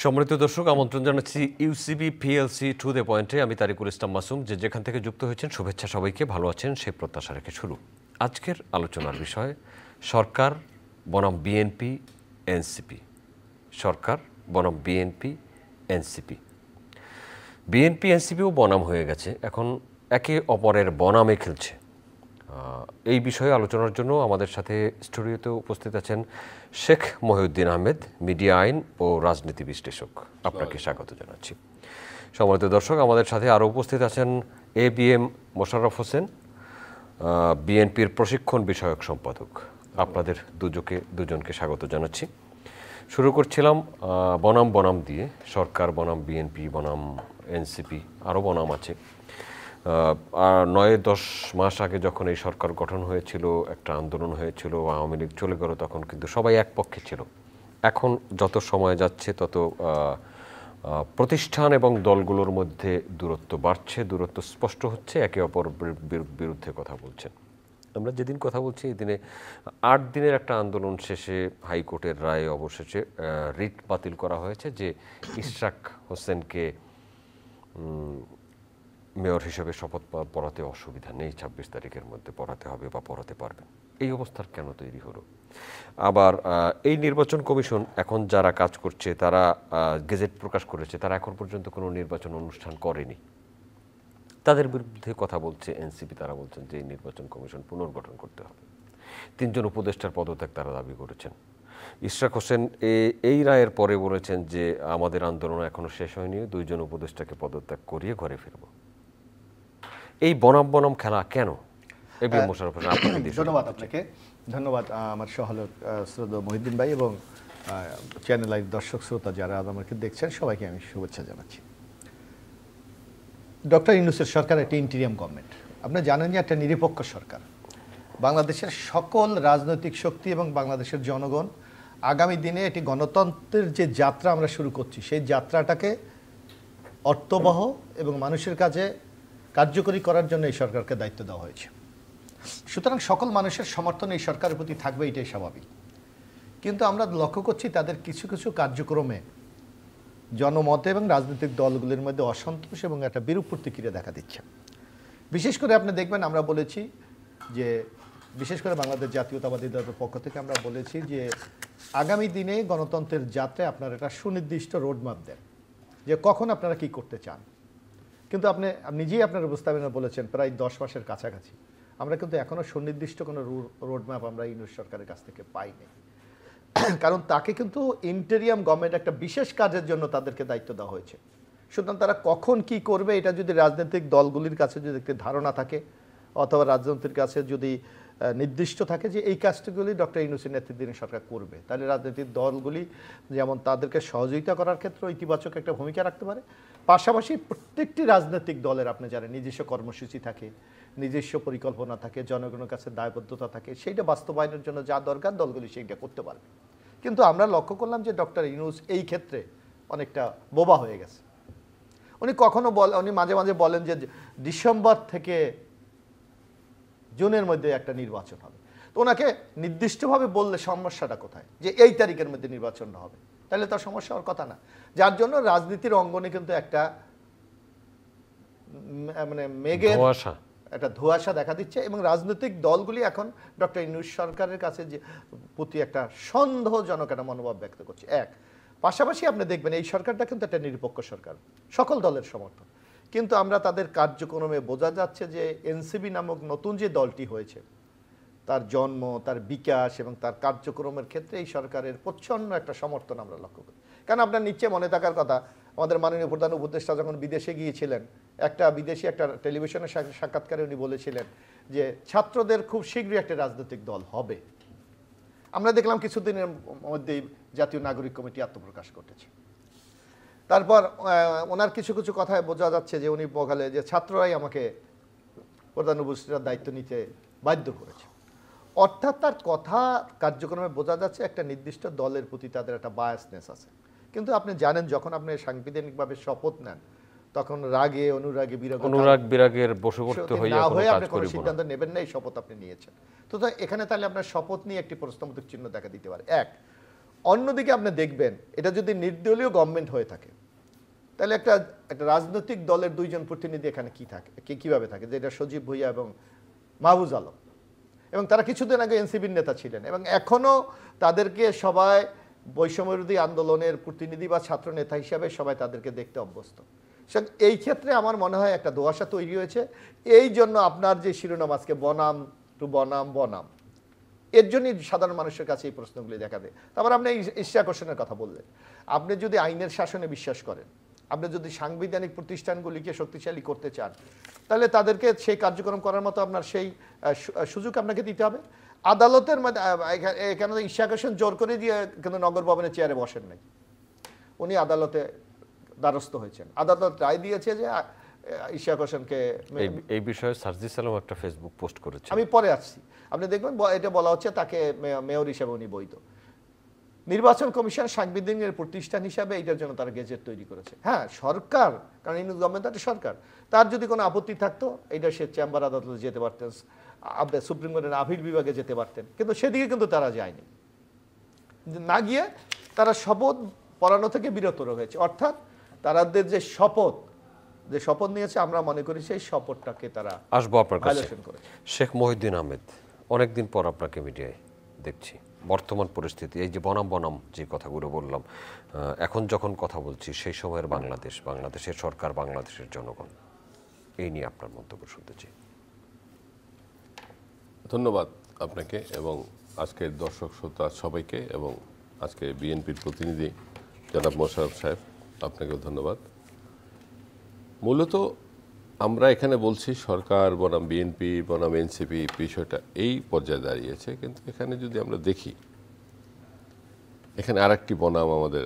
সম্মানিত দর্শক, আমন্ত্রণ জানাচ্ছি ইউসিবি পিএলসি টু দ্য পয়েন্টে। আমি তারিকুল ইসলাম মাসুম। যেখান থেকে যুক্ত হয়েছেন, শুভেচ্ছা সবাইকে। ভালো আছেন সেই প্রত্যাশা রেখে শুরু আজকের আলোচনার বিষয় সরকার বনাম বিএনপি এনসিপি। সরকার বনাম বিএনপি এনসিপি। বিএনপি এনসিপিও বনাম হয়ে গেছে, এখন একে অপরের বনামে খেলছে। এই বিষয়ে আলোচনার জন্য আমাদের সাথে স্টুডিওতে উপস্থিত আছেন শেখ মহিউদ্দিন আহমেদ, মিডিয়া আইন ও রাজনীতি বিশ্লেষক। আপনাকে স্বাগত জানাচ্ছি। সম্মানিত দর্শক, আমাদের সাথে আরও উপস্থিত আছেন ABM মোশাররফ হোসেন, বিএনপির প্রশিক্ষণ বিষয়ক সম্পাদক। আপনাদের দুজনকে স্বাগত জানাচ্ছি। শুরু করছিলাম বনাম দিয়ে, সরকার বনাম বিএনপি বনাম এনসিপি, আরও বনাম আছে। 9-10 মাস আগে যখন এই সরকার গঠন হয়েছিল, একটা আন্দোলন হয়েছিল, আওয়ামী লীগ চলে গেল, তখন কিন্তু সবাই এক পক্ষে ছিল। এখন যত সময় যাচ্ছে তত প্রতিষ্ঠান এবং দলগুলোর মধ্যে দূরত্ব বাড়ছে, দূরত্ব স্পষ্ট হচ্ছে, একে অপর বিরুদ্ধে কথা বলছেন। আমরা যেদিন কথা বলছি, এই দিনে 8 দিনের একটা আন্দোলন শেষে হাইকোর্টের রায়ে অবশেষে রিট বাতিল করা হয়েছে যে ইশরাক হোসেনকে মেয়র হিসেবে শপথ পড়াতে অসুবিধা নেই, 26 তারিখের মধ্যে পড়াতে হবে বা পড়াতে পারবেন। এই অবস্থার কেন তৈরি হলো? আবার এই নির্বাচন কমিশন এখন যারা কাজ করছে, তারা গেজেট প্রকাশ করেছে, তারা এখন পর্যন্ত কোনো নির্বাচন অনুষ্ঠান করেনি। তাদের বিরুদ্ধে কথা বলছে এনসিপি। তারা বলছেন যে এই নির্বাচন কমিশন পুনর্গঠন করতে হবে। 3 জন উপদেষ্টার পদত্যাগ তারা দাবি করেছেন। ইশরাক হোসেন এই রায়ের পরে বলেছেন যে আমাদের আন্দোলন এখনো শেষ হয়নি, 2 জন উপদেষ্টাকে পদত্যাগ করিয়ে ঘরে ফিরব। এই বনাম খেলা কেন? ধন্যবাদ আপনাকে। ধন্যবাদ আমার সহলোক শ্রদ্ধেয় মহিউদ্দিন ভাই এবং চ্যানেল আই দর্শক শ্রোতা যারা আমাকে দেখছেন, সবাইকে আমি শুভেচ্ছা জানাচ্ছি। ডক্টর ইউনূসের সরকার একটা ইন্টিরিয়াম গভর্নমেন্ট। আপনি জানেন যে একটা নিরপেক্ষ সরকার। বাংলাদেশের সকল রাজনৈতিক শক্তি এবং বাংলাদেশের জনগণ আগামী দিনে একটি গণতন্ত্রের যে যাত্রা আমরা শুরু করছি, সেই যাত্রাটাকে অর্থবহ এবং মানুষের কাছে কার্যকরী করার জন্য এই সরকারকে দায়িত্ব দেওয়া হয়েছে। সুতরাং সকল মানুষের সমর্থন এই সরকারের প্রতি থাকবে, এটাই স্বাভাবিক। কিন্তু আমরা লক্ষ্য করছি তাদের কিছু কিছু কার্যক্রমে জনমত এবং রাজনৈতিক দলগুলির মধ্যে অসন্তোষ এবং একটা বিরূপ প্রতিক্রিয়া দেখা দিচ্ছে। বিশেষ করে আপনি দেখবেন, আমরা বলেছি যে বিশেষ করে বাংলাদেশ জাতীয়তাবাদী দলের পক্ষ থেকে আমরা বলেছি যে আগামী দিনে গণতন্ত্রের যাত্রায় আপনারা একটা সুনির্দিষ্ট রোডম্যাপ দেন যে কখন আপনারা কি করতে চান। কিন্তু আপনি নিজেই আপনার উপস্থাপনা বলেছেন প্রায় 10 মাসের কাছাকাছি আমরা কিন্তু এখনও সুনির্দিষ্ট কোনো রোডম্যাপ আমরা ইউনূস সরকারের কাছ থেকে পাইনি। কারণ তাকে কিন্তু ইন্টেরিয়াম গভর্নমেন্ট একটা বিশেষ কাজের জন্য তাদেরকে দায়িত্ব দেওয়া হয়েছে। সুতরাং তারা কখন কি করবে এটা যদি রাজনৈতিক দলগুলির কাছে যদি একটি ধারণা থাকে অথবা রাজনীতির কাছে যদি নির্দিষ্ট থাকে যে এই কাজগুলি ডক্টর ইউনূসের নেতৃত্বাধীন সরকার করবে, তাহলে রাজনৈতিক দলগুলি যেমন তাদেরকে সহযোগিতা করার ক্ষেত্রে ইতিবাচক একটা ভূমিকা রাখতে পারে। পাশাপাশি প্রত্যেকটি রাজনৈতিক দলের আপনি জানেন নিজস্ব কর্মসূচি থাকে, নিজস্ব পরিকল্পনা থাকে, জনগণের কাছে দায়বদ্ধতা থাকে, সেইটা বাস্তবায়নের জন্য যা দরকার দলগুলি সেইটা করতে পারবে। কিন্তু আমরা লক্ষ্য করলাম যে ডক্টর ইউনূস এই ক্ষেত্রে অনেকটা বোবা হয়ে গেছে। উনি মাঝে মাঝে বলেন যে ডিসেম্বর থেকে জুনের মধ্যে একটা নির্বাচন হবে। তো ওনাকে নির্দিষ্টভাবে বললে সমস্যাটা কোথায় যে এই তারিখের মধ্যে নির্বাচনটা হবে, তাহলে তার সমস্যা হওয়ার কথা না। যার জন্য রাজনীতির অঙ্গনে কিন্তু একটা মানে মেঘের একটা ধোঁয়াশা দেখা দিচ্ছে এবং রাজনৈতিক দলগুলি এখন ডক্টর ইউনূস সরকারের কাছে যে প্রতি একটা সন্দেহজনক একটা মনোভাব ব্যক্ত করছে। পাশাপাশি আপনি দেখবেন এই সরকারটা কিন্তু একটা নিরপেক্ষ সরকার, সকল দলের সমর্থন। কিন্তু আমরা তাদের কার্যক্রমে বোঝা যাচ্ছে যে এনসিপি নামক নতুন যে দলটি হয়েছে, তার জন্ম, তার বিকাশ এবং তার কার্যক্রমের ক্ষেত্রে এই সরকারের প্রচ্ছন্ন একটা সমর্থন আমরা লক্ষ্য করি। কারণ আপনার নিচে মনে থাকার কথা, আমাদের মাননীয় প্রধান উপদেষ্টা যখন বিদেশে গিয়েছিলেন, একটা বিদেশি একটা টেলিভিশনের সাক্ষাৎকারে উনি বলেছিলেন যে ছাত্রদের খুব শীঘ্রই একটা রাজনৈতিক দল হবে। আমরা দেখলাম কিছুদিনের মধ্যেই জাতীয় নাগরিক কমিটি আত্মপ্রকাশ করতেছে। তারপর ওনার কিছু কিছু কথায় বোঝা যাচ্ছে যে উনি বলে যে ছাত্ররাই আমাকে প্রধান উপদেষ্টার দায়িত্ব নিতে বাধ্য করেছে। অর্থাৎ তার কথা কার্যক্রমে বোঝা যাচ্ছে একটা নির্দিষ্ট দলের প্রতি তাদের একটা বায়াসনেস আছে। কিন্তু আপনি জানেন যখন আপনি সাংবিধানিকভাবে শপথ নেন তখন রাগে অনুরাগে বিরাগের বশবর্তী হয়ে আপনি কোনো সিদ্ধান্ত নেবেন না, এই শপথ আপনি নিয়েছেন। তো এখানে তাহলে আপনার শপথ নিয়ে একটি প্রশ্নবোধক চিহ্ন দেখা দিতে পারে। অন্যদিকে আপনি দেখবেন এটা যদি নির্দলীয় গভর্নমেন্ট হয়ে থাকে তাহলে একটা রাজনৈতিক দলের দুইজন প্রতিনিধি এখানে কিভাবে থাকে, যেটা সজীব ভুইয়া এবং মাহফুজ আলম, এবং তারা কিছুদিন আগে এনসিপির নেতা ছিলেন এবং এখনো তাদেরকে সবাই বৈষম্যবিরোধী আন্দোলনের প্রতিনিধি বা ছাত্র নেতা হিসাবে সবাই তাদেরকে দেখতে অভ্যস্ত। এই ক্ষেত্রে আমার মনে হয় একটা দোয়াশা তৈরি হয়েছে। এই জন্য আপনার যে শিরোনাম আজকে বনাম টু বনাম বনাম, এর জন্যই সাধারণ মানুষের কাছে এই প্রশ্নগুলি দেখা দেয়। তারপর আপনি ঈর্ষা আকর্ষণের কথা বললেন। আপনি যদি আইনের শাসনে বিশ্বাস করেন, আপনি যদি সাংবিধানিক প্রতিষ্ঠানগুলিকে শক্তিশালী করতে চান, তাহলে তাদেরকে সেই কার্যক্রম করার মতো আপনার সেই সুযোগ আপনাকে দিতে হবে। আদালতের এখানে ঈর্ষা আকর্ষণ জোর করে দিয়ে কিন্তু নগর ভবনের চেয়ারে বসেন নাই, উনি আদালতে দ্বারস্থ হয়েছেন। আদালত রায় দিয়েছে যে ঈর্ষা আকর্ষণকে এই বিষয়ে সার্জিস আলম একটা ফেসবুক পোস্ট করেছে, আমি পরে আসছি। আপনি দেখবেন এটা বলা হচ্ছে তাকে মেয়র হিসেবে উনি বৈধ। নির্বাচন কমিশন সাংবিধানিক প্রতিষ্ঠান হিসাবে এটার জন্য তারা গেজেট তৈরি করেছে। হ্যাঁ, সরকার, কারণ এই গভর্নমেন্ট একটা সরকার, তার যদি কোনো আপত্তি থাকতো এটা সে চেম্বার আদালতে যেতে পারতেন, সুপ্রিম কোর্টের আপিল বিভাগে যেতে পারতেন, কিন্তু সেদিকে কিন্তু তারা যায়নি। না গিয়ে তারা শপথ পড়ানো থেকে বিরত রয়েছে, অর্থাৎ তাদের যে শপথ নিয়েছে, আমরা মনে করি সেই শপথটাকে তারা আসবো আপনার কাছে। শেখ মহিউদ্দিন আহমেদ, অনেকদিন পর আপনাকে মিডিয়ায় দেখছি। বর্তমান পরিস্থিতি, এই যে বনাম যে কথাগুলো বললাম, এখন যখন কথা বলছি সেই সময়ের বাংলাদেশের সরকার, বাংলাদেশের জনগণ, এই নিয়ে আপনার মন্তব্য শুনতে চাই। ধন্যবাদ আপনাকে এবং আজকের দর্শক শ্রোতা সবাইকে, এবং আজকে বিএনপির প্রতিনিধি জনাব মোশাররফ সাহেব, আপনাকেও ধন্যবাদ। মূলত আমরা এখানে বলছি সরকার বনাম বিএনপি বনাম এনসিপি, বিষয়টা এই পর্যায়ে দাঁড়িয়েছে, কিন্তু এখানে যদি আমরা দেখি, এখানে আরেকটি বনাম আমাদের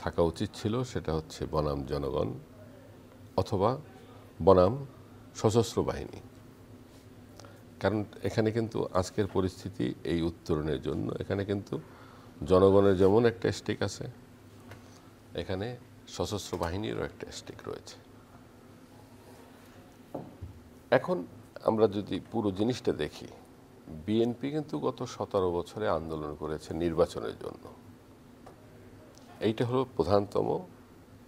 থাকা উচিত ছিল, সেটা হচ্ছে বনাম জনগণ অথবা বনাম সশস্ত্র বাহিনী। কারণ এখানে কিন্তু আজকের পরিস্থিতি এই উত্তরণের জন্য এখানে কিন্তু জনগণের যেমন একটা স্টেক আছে, এখানে সশস্ত্র বাহিনীরও একটা স্টেক রয়েছে। এখন আমরা যদি পুরো জিনিসটা দেখি, বিএনপি কিন্তু গত 17 বছরে আন্দোলন করেছে নির্বাচনের জন্য, এইটা হলো প্রধানতম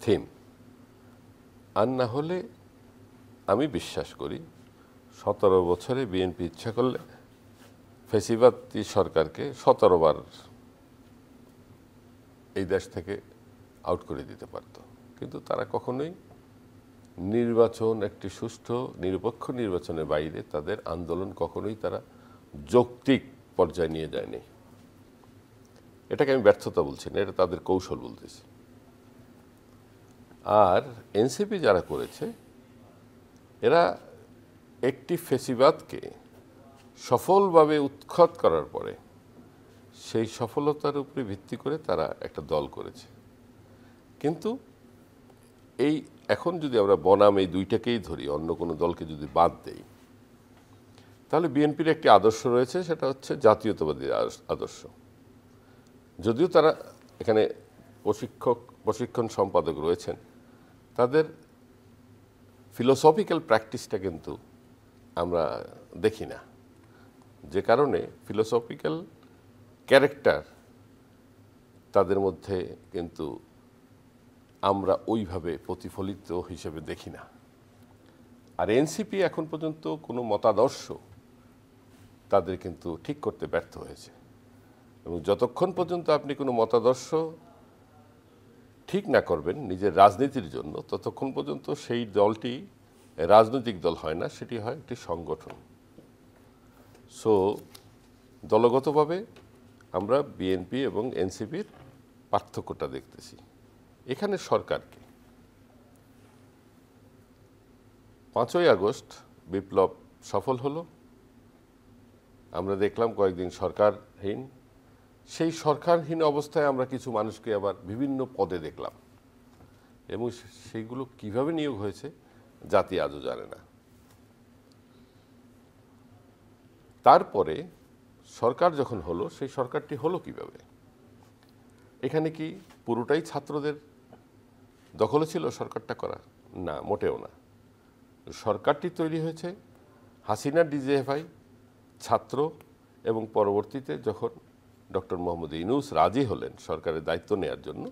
থিম। আর না হলে আমি বিশ্বাস করি 17 বছরে বিএনপি ইচ্ছা করলে ফ্যাসিবাদী সরকারকে 17 বার এই দেশ থেকে আউট করে দিতে পারত, কিন্তু তারা কখনোই নির্বাচন, একটি সুষ্ঠু নিরপেক্ষ নির্বাচনের বাইরে তাদের আন্দোলন কখনোই তারা যৌক্তিক পর্যায়ে নিয়ে যায়নি। এটাকে আমি ব্যর্থতা বলছি না, এটা তাদের কৌশল বলতেছি। আর এনসিপি যারা করেছে, এরা একটি ফ্যাসিবাদকে সফলভাবে উৎখাত করার পরে সেই সফলতার উপরে ভিত্তি করে তারা একটা দল করেছে। কিন্তু এই এখন যদি আমরা বনাম এই দুইটাকেই ধরি, অন্য কোনো দলকে যদি বাদ দেই, তাহলে বিএনপির একটি আদর্শ রয়েছে, সেটা হচ্ছে জাতীয়তাবাদী আদর্শ। যদিও তারা এখানে প্রশিক্ষণ সম্পাদক রয়েছেন, তাদের ফিলোসফিক্যাল প্র্যাকটিসটা কিন্তু আমরা দেখি না, যে কারণে ফিলোসফিক্যাল ক্যারেক্টার তাদের মধ্যে কিন্তু আমরা ওইভাবে প্রতিফলিত হিসেবে দেখি না। আর এনসিপি এখন পর্যন্ত কোনো মতাদর্শ তাদের কিন্তু ঠিক করতে ব্যর্থ হয়েছে, এবং যতক্ষণ পর্যন্ত আপনি কোনো মতাদর্শ ঠিক না করবেন নিজের রাজনীতির জন্য, ততক্ষণ পর্যন্ত সেই দলটি রাজনৈতিক দল হয় না, সেটি হয় একটি সংগঠন। সো দলগতভাবে আমরা বিএনপি এবং এনসিপির পার্থক্যটা দেখতেছি। এখানে সরকারকে 5ই আগস্ট বিপ্লব সফল হলো, আমরা দেখলাম কয়েকদিন সরকারহীন। সেই সরকারহীন অবস্থায় আমরা কিছু মানুষকে আবার বিভিন্ন পদে দেখলাম, এবং সেইগুলো কিভাবে নিয়োগ হয়েছে জাতি আজও জানে না। তারপরে সরকার যখন হলো, সেই সরকারটি হলো কিভাবে? এখানে কি পুরোটাই ছাত্রদের দখলে ছিল সরকারটা করা? না, মোটেও না। সরকারটি তৈরি হয়েছে হাসিনা, ডিজিএফআই, ছাত্র এবং পরবর্তীতে যখন ডক্টর মোহাম্মদ ইউনূস রাজি হলেন সরকারের দায়িত্ব নেওয়ার জন্য,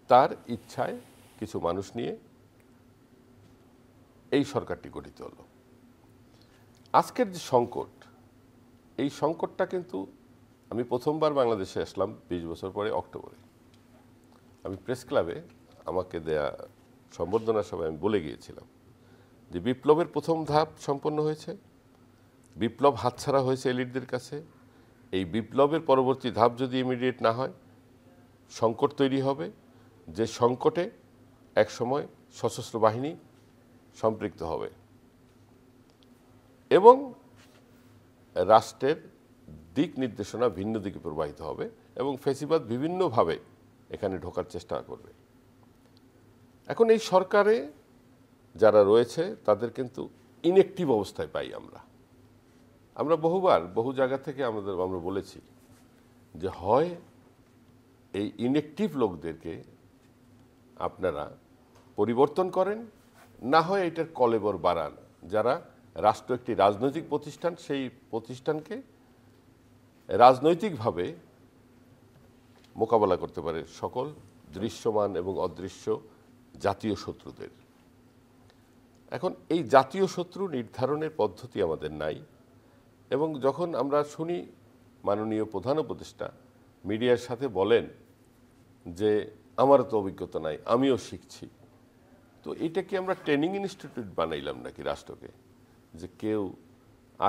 তার ইচ্ছায় কিছু মানুষ নিয়ে এই সরকারটি গঠিত হলো। আজকের যে সংকট, এই সংকটটা কিন্তু আমি প্রথমবার বাংলাদেশে আসলাম 20 বছর পরে অক্টোবরে। আমি প্রেস ক্লাবে আমাকে দেয়া সম্বর্ধনা সভায় আমি বলে গিয়েছিলাম যে বিপ্লবের প্রথম ধাপ সম্পন্ন হয়েছে, বিপ্লব হাতছাড়া হয়েছে এলিটদের কাছে। এই বিপ্লবের পরবর্তী ধাপ যদি ইমিডিয়েট না হয়, সংকট তৈরি হবে, যে সংকটে একসময় সশস্ত্র বাহিনী সম্পৃক্ত হবে এবং রাষ্ট্রের দিক নির্দেশনা ভিন্ন দিকে প্রবাহিত হবে এবং ফ্যাসিবাদ বিভিন্নভাবে এখানে ঢোকার চেষ্টা করবে। এখন এই সরকারে যারা রয়েছে তাদের কিন্তু ইনঅ্যাক্টিভ অবস্থায় পাই আমরা বহুবার বহু জায়গা থেকে আমরা বলেছি যে হয় এই ইনঅ্যাক্টিভ লোকদেরকে আপনারা পরিবর্তন করেন, না হয় এটার কলেবর বাড়ান। যারা রাষ্ট্র একটি রাজনৈতিক প্রতিষ্ঠান, সেই প্রতিষ্ঠানকে রাজনৈতিকভাবে মোকাবেলা করতে পারে সকল দৃশ্যমান এবং অদৃশ্য জাতীয় শত্রুদের। এখন এই জাতীয় শত্রু নির্ধারণের পদ্ধতি আমাদের নাই এবং যখন আমরা শুনি মাননীয় প্রধান উপদেষ্টা মিডিয়ার সাথে বলেন যে আমারও তো অভিজ্ঞতা নাই, আমিও শিখছি, তো এটা কি আমরা ট্রেনিং ইনস্টিটিউট বানাইলাম নাকি রাষ্ট্রকে, যে কেউ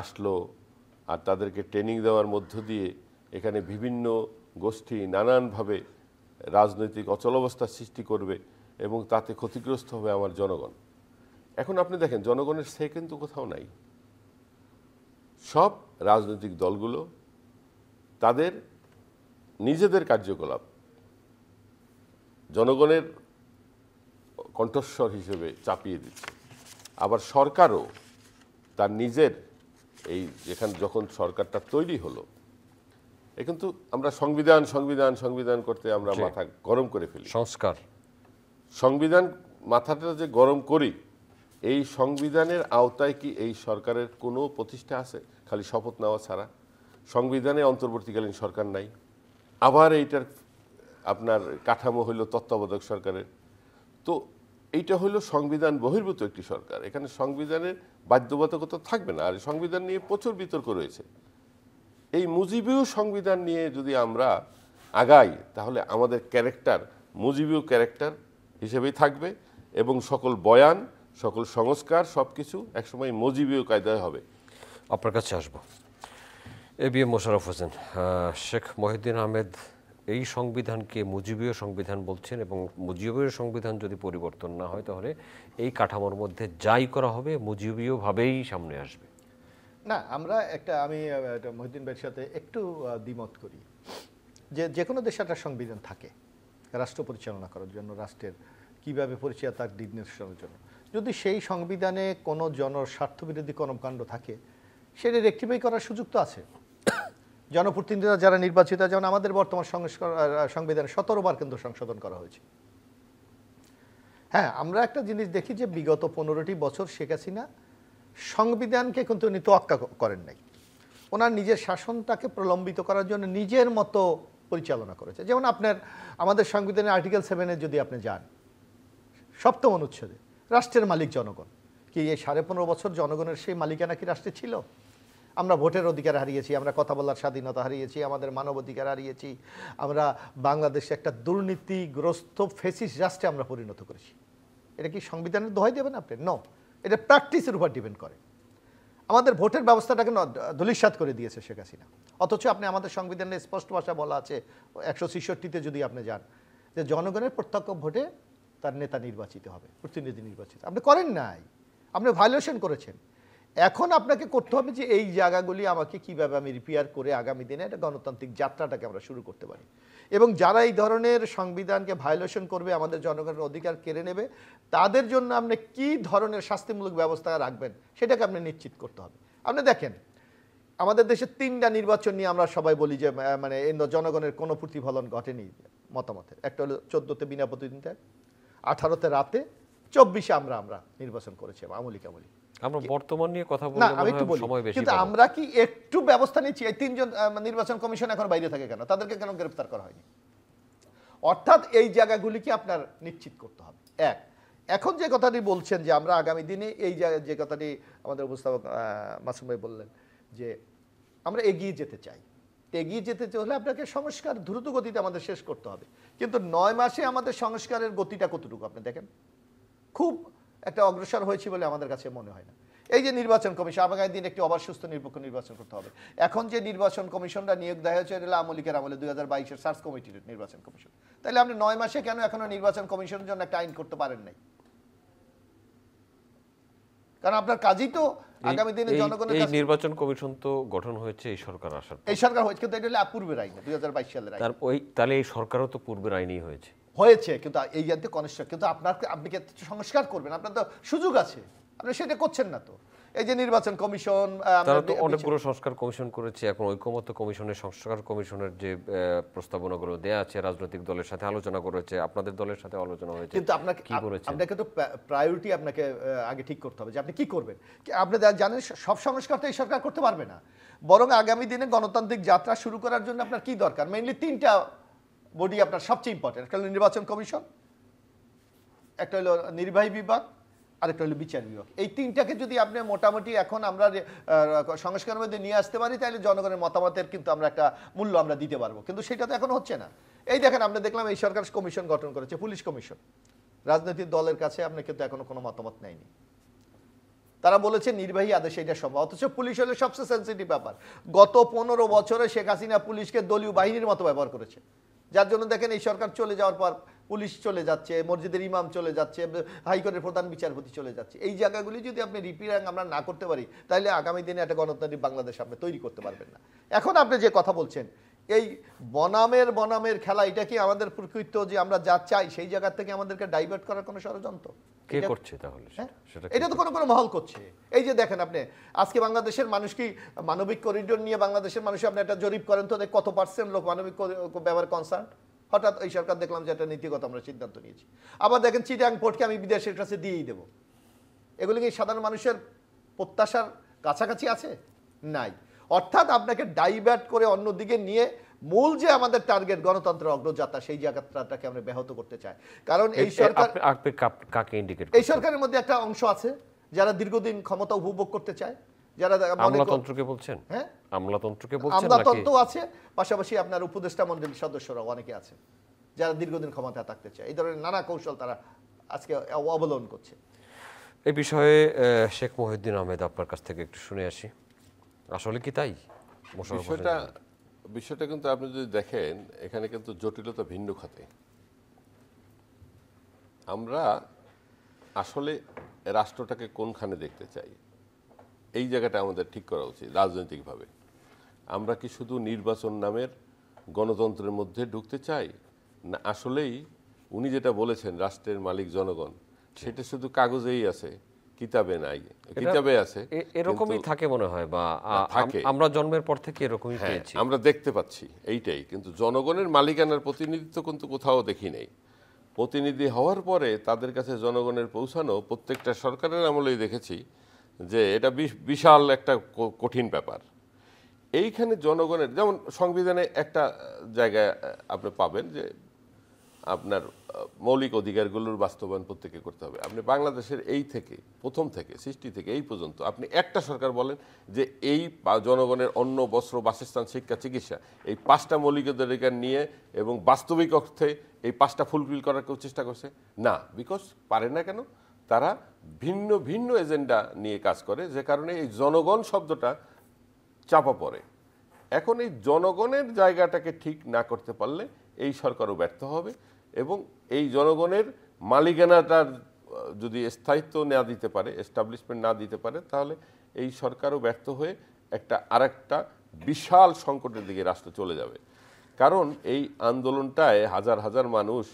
আসলো আর তাদেরকে ট্রেনিং দেওয়ার মধ্য দিয়ে এখানে বিভিন্ন গোষ্ঠী নানানভাবে রাজনৈতিক অচলাবস্থার সৃষ্টি করবে এবং তাতে ক্ষতিগ্রস্ত হবে আমার জনগণ। এখন আপনি দেখেন জনগণের সে কিন্তু কোথাও নাই। সব রাজনৈতিক দলগুলো তাদের নিজেদের কার্যকলাপ জনগণের কণ্ঠস্বর হিসেবে চাপিয়ে দিচ্ছে। আবার সরকারও তার নিজের এই যখন সরকারটা তৈরি হলো, কিন্তু আমরা সংবিধান সংবিধান সংবিধান করতে আমরা মাথা গরম করে ফেলি। সংবিধান মাথাটা যে গরম করি, এই সংবিধানের আওতায় কি এই সরকারের কোনো প্রতিষ্ঠা আছে? খালি শপথ নেওয়া ছাড়া। সংবিধানে অন্তর্বর্তীকালীন সরকার নাই। আবার এইটার আপনার কাঠামো হইল তত্ত্বাবধায়ক সরকারের। তো এইটা হলো সংবিধান বহির্ভূত একটি সরকার। এখানে সংবিধানের বাধ্যবাধকতা থাকবে না। আর সংবিধান নিয়ে প্রচুর বিতর্ক রয়েছে। এই মুজিবীয় সংবিধান নিয়ে যদি আমরা আগাই, তাহলে আমাদের ক্যারেক্টার মুজিবীয় ক্যারেক্টার হিসেবেই থাকবে এবং সকল বয়ান, সকল সংস্কার সবকিছু একসময় মুজিবীয় কায়দায় হবে। আপনার কাছে আসবো এবিএম মোশাররফ হোসেন। শেখ মহিউদ্দিন আহমেদ এই সংবিধানকে মুজিবীয় সংবিধান বলছেন এবং মুজিবীয় সংবিধান যদি পরিবর্তন না হয় তাহলে এই কাঠামোর মধ্যে যাই করা হবে মুজিবীয়ভাবেই সামনে আসবে। না, আমি মহিউদ্দিন ভাইয়ের সাথে একটু দ্বিমত করি যে কোনো দেশে একটা সংবিধান থাকে রাষ্ট্র পরিচালনা করার জন্য, রাষ্ট্রের কিভাবে পরিচয় তার দিক নির্দেশনের জন্য। যদি সেই সংবিধানে কোনো জনস্বার্থবিরোধী কর্মকাণ্ড থাকে, সেটা রেকটিফাই করার সুযোগ তো আছে। জনপ্রতিনিধিরা যারা নির্বাচিত, যেমন আমাদের বর্তমান সংবিধানে 17 বার কিন্তু সংশোধন করা হয়েছে। হ্যাঁ, আমরা একটা জিনিস দেখি যে বিগত 15টি বছর শেখ হাসিনা সংবিধানকে কিন্তু উনি তোয়াক্কা করেন নাই। ওনার নিজের শাসনটাকে প্রলম্বিত করার জন্য নিজের মতো পরিচালনা করেছে। যেমন আমাদের সংবিধানের আর্টিকেল 7-এ যদি আপনি যান, 7ম অনুচ্ছেদে রাষ্ট্রের মালিক জনগণ। কি এই 15.5 বছর জনগণের সেই মালিকানা কি রাষ্ট্রে ছিল? আমরা ভোটের অধিকার হারিয়েছি, আমরা কথা বলার স্বাধীনতা হারিয়েছি, আমাদের মানব অধিকার হারিয়েছি, আমরা বাংলাদেশে একটা দুর্নীতিগ্রস্ত ফ্যাসিস্ট রাষ্ট্রে আমরা পরিণত করেছি। এটা কি সংবিধানের দোহাই দেবেন আপনি? নো, এটা প্র্যাকটিসের উপর ডিপেন্ড করে। আমাদের ভোটের ব্যবস্থাটাকে ধূলিসাৎ করে দিয়েছে শেখ হাসিনা। অথচ আপনি আমাদের সংবিধানে স্পষ্ট ভাষা বলা আছে 166-তে যদি আপনি যান, যে জনগণের প্রত্যক্ষ ভোটে তার নেতা নির্বাচিত হবে, প্রতিনিধি নির্বাচিত। আপনি করেন নাই, আপনি ভায়োলেশন করেছেন। এখন আপনাকে করতে হবে যে এই জায়গাগুলি আমাকে কিভাবে আমি রিপেয়ার করে আগামী দিনে একটা গণতান্ত্রিক যাত্রাটাকে আমরা শুরু করতে পারি। এবং যারা এই ধরনের সংবিধানকে ভায়োলেশন করবে, আমাদের জনগণের অধিকার কেড়ে নেবে, তাদের জন্য আপনি কি ধরনের শাস্তিমূলক ব্যবস্থা রাখবেন সেটাকে আপনি নিশ্চিত করতে হবে। আপনি দেখেন আমাদের দেশে 3টা নির্বাচন নিয়ে আমরা সবাই বলি যে মানে জনগণের কোনো প্রতিফলন ঘটেনি মতামতের। একটা হলো 14তে বিনা প্রতিদ্বন্দ্বিতায়, 18তে রাতে, 24-এ আমরা নির্বাচন করেছি আমলি। আমরা বর্তমান নিয়ে কথা না বললে আমি মনে একটু হয় বলি, সময় বেশি কিন্তু পাবো। আমরা কি একটু ব্যবস্থা নিচ্ছি? এই তিনজন নির্বাচন কমিশন এখন বাইরে থাকে কেন? তাদেরকে কেন গ্রেফতার করা হয়নি? অর্থাৎ এই জায়গাগুলিকে আপনার নিশ্চিত করতে হবে। এখন যে কথাটি বলছেন যে আমরা আগামী দিনে এই যে কথাটি আমাদের উপস্থাপক মাসুম ভাই বললেন যে আমরা এগিয়ে যেতে চাই, এগিয়ে যেতে হলে আপনাকে সংস্কার দ্রুত গতিতে আমাদের শেষ করতে হবে। কিন্তু 9 মাসে আমাদের সংস্কারের গতিটা কতটুকু আপনি দেখেন, খুব একটা অগ্রসর হয়েছে বলে আমাদের কাছে মনে হয় না। এই যে নির্বাচন কমিশন, আগামী দিন একটি অবাধ সুস্থ নিরপেক্ষ নির্বাচন করতে হবে। এখন যে নির্বাচন কমিশনরা নিয়োগ দেওয়া হয়েছে এটা আওয়ামী লীগের আমলে 2022-এর সার্চ কমিটির নির্বাচন কমিশন। তাহলে আপনি 9 মাসে কেন এখনো নির্বাচন কমিশনের জন্য একটা আইন করতে পারেন নাই? কারণ আপনার কাজই তো আগামী দিনে জনগণের এই নির্বাচন কমিশন তো গঠন হয়েছে এই সরকার আসার পর। এই সরকার হয়েছে, কিন্তু এটা হলো পূর্বের আইন, 2022 সালের আইন তাহলে এই সরকারও তো পূর্বের আইনই হয়েছে, কিন্তু এই জাতীয় কনস্ট্রাক্ট, কিন্তু আপনি কি সংস্কার করবেন? আপনার তো সুযোগ আছে, আপনি সেটা করছেন না তো। এই যে নির্বাচন কমিশন, তারা তো অনেকগুলো সংস্কার কমিশন করেছে। এখন ঐকমত্য কমিশনের সংস্কার কমিশনের যে প্রস্তাবনাগুলো দেয়া আছে, রাজনৈতিক দলের সাথে আলোচনা করেছে, আপনাদের দলের সাথে আলোচনা হয়েছে, কিন্তু আপনাকে কি করেছে? আপনাকে তো প্রায়োরিটি আপনাকে আগে ঠিক করতে হবে যে আপনি কি করবেন। আপনি জানেন সব সংস্কার তো এই সরকার করতে পারবে না, বরং আগামী দিনে গণতান্ত্রিক যাত্রা শুরু করার জন্য আপনার কি দরকার? মেইনলি 3টা বডি আপনার সবচেয়ে ইম্পর্টেন্ট। একটা হলো নির্বাচন কমিশন, একটা হলো নির্বাহী বিভাগ, আরেকটা হলো বিচার বিভাগ। এই 3টাকে যদি আপনি মোটামুটি এখন আমরা সংস্কারের মধ্যে নিয়ে আসতে পারি, তাহলে জনগণের মতামতের কিন্তু আমরা একটা মূল্য আমরা দিতে পারবো। কিন্তু সেটা তো এখন হচ্ছে না। এই দেখেন, আমরা দেখলাম এই সরকার কমিশন গঠন করেছে, পুলিশ কমিশন। রাজনৈতিক দলের কাছে আপনি কিন্তু এখনো কোনো মতামত নেয়নি। তারা বলেছে নির্বাহী আদেশে এটা সম্ভব, অথচ পুলিশ হলে সবচেয়ে সেন্সিটিভ ব্যাপার। গত 15 বছরে শেখ হাসিনা পুলিশকে দলীয় বাহিনীর মতো ব্যবহার করেছে, যার জন্য দেখেন এই সরকার চলে যাওয়ার পর পুলিশ চলে যাচ্ছে, মসজিদের ইমাম চলে যাচ্ছে, হাইকোর্টের প্রধান বিচারপতি চলে যাচ্ছে। এই জায়গাগুলি যদি আপনি রিপেয়ারিং আমরা না করতে পারি, তাহলে আগামী দিনে একটা গণতান্ত্রিক বাংলাদেশ আপনি তৈরি করতে পারবেন না। এখন আপনি যে কথা বলছেন এই বনামের খেলা, এটা কি আমাদের প্রকৃত যে আমরা যা চাই সেই জায়গা থেকে আমাদেরকে ডাইভার্ট করার কোনো ষড়যন্ত্র? কে করছে তাহলে সেটা? এটা তো কোনো মহল করছে। এই যে দেখেন আপনি আজকে বাংলাদেশের মানুষ কি মানবিক করিডোর নিয়ে বাংলাদেশের মানুষ, আপনি একটা জরিপ করেন তো কত পার্সেন্ট লোক মানবিক ব্যাপারে কনসার্ন? হঠাৎ এই সরকার দেখলাম যে একটা নীতিগত আমরা সিদ্ধান্ত নিয়েছি। আবার দেখেন চিটাং পোর্টকে আমি বিদেশের কাছে দিয়েই দেবো। এগুলি কি সাধারণ মানুষের প্রত্যাশার কাছাকাছি আছে? নাই। অর্থাৎ আপনাকে ডাইভার্ট করে অন্যদিকে নিয়ে মূল যে আমাদের টার্গেট গণতন্ত্রের অগ্রযাত্রা, সেই যাত্রাটাকে আমরা ব্যাহত করতে চাই। কারণ এই সরকার, কাকে ইন্ডিকেট? এই সরকারের মধ্যে একটা অংশ আছে যারা দীর্ঘদিন ক্ষমতা উপভোগ করতে চায়, যারা আমলাতন্ত্রকে বলছেন? হ্যাঁ, আমলাতন্ত্রকে বলছেন। আমলাতন্ত্র আছে, পাশাপাশি আপনার উপদেষ্টা মণ্ডলীর সদস্যরাও অনেকে আছে যারা দীর্ঘদিন ক্ষমতায় থাকতে চায়। এই ধরনের নানা কৌশল তারা আজকে অবলম্বন করছে। এই বিষয়ে শেখ মহিউদ্দিন আহমেদ আপনার কাছ থেকে একটু শুনে আসি, আসলে কি তাই? বিষয়টা কিন্তু আপনি যদি দেখেন, এখানে কিন্তু জটিলতা ভিন্ন খাতে। আমরা আসলে রাষ্ট্রটাকে কোনখানে দেখতে চাই, এই জায়গাটা আমাদের ঠিক করা উচিত রাজনৈতিকভাবে। আমরা কি শুধু নির্বাচন নামের গণতন্ত্রের মধ্যে ঢুকতে চাই, না আসলেই উনি যেটা বলেছেন রাষ্ট্রের মালিক জনগণ, সেটা শুধু কাগজেই আছে, কিতাবে নাই? কিতাবে আছে, এরকমই থাকে মনে হয়, বা আমরা জন্মের পর থেকে এরকমই পেয়েছি, আমরা দেখতে পাচ্ছি এইটাই। কিন্তু জনগণের মালিকানার প্রতিনিধিত্ব কিন্তু কোথাও দেখি নেই। প্রতিনিধি হওয়ার পরে তাদের কাছে জনগণের পৌঁছানো প্রত্যেকটা সরকারের আমলেই দেখেছি যে এটা বিশাল একটা কঠিন ব্যাপার। এইখানে জনগণের, যেমন সংবিধানে একটা জায়গায় আপনি পাবেন যে আপনার মৌলিক অধিকারগুলোর বাস্তবায়ন প্রত্যেকে করতে হবে। আপনি বাংলাদেশের প্রথম থেকে সৃষ্টি থেকে এই পর্যন্ত আপনি একটা সরকার বলেন যে এই জনগণের অন্ন, বস্ত্র, বাসস্থান, শিক্ষা, চিকিৎসা, এই 5টা মৌলিক অধিকার নিয়ে এবং বাস্তবিক অর্থে এই 5টা ফুলফিল করার কেউ চেষ্টা করছে না। বিকজ পারে না। কেন? তারা ভিন্ন ভিন্ন এজেন্ডা নিয়ে কাজ করে, যে কারণে এই জনগণ শব্দটা চাপা পড়ে। এখন এই জনগণের জায়গাটাকে ঠিক না করতে পারলে এই সরকারও ব্যর্থ হবে, এবং এই জনগণের মালিকানাটার যদি স্থায়িত্ব না দিতে পারে, এস্টাবলিশমেন্ট না দিতে পারে, তাহলে এই সরকারও ব্যর্থ হয়ে আরেকটা বিশাল সংকটের দিকে রাষ্ট্র চলে যাবে। কারণ এই আন্দোলনটায় হাজার হাজার মানুষ,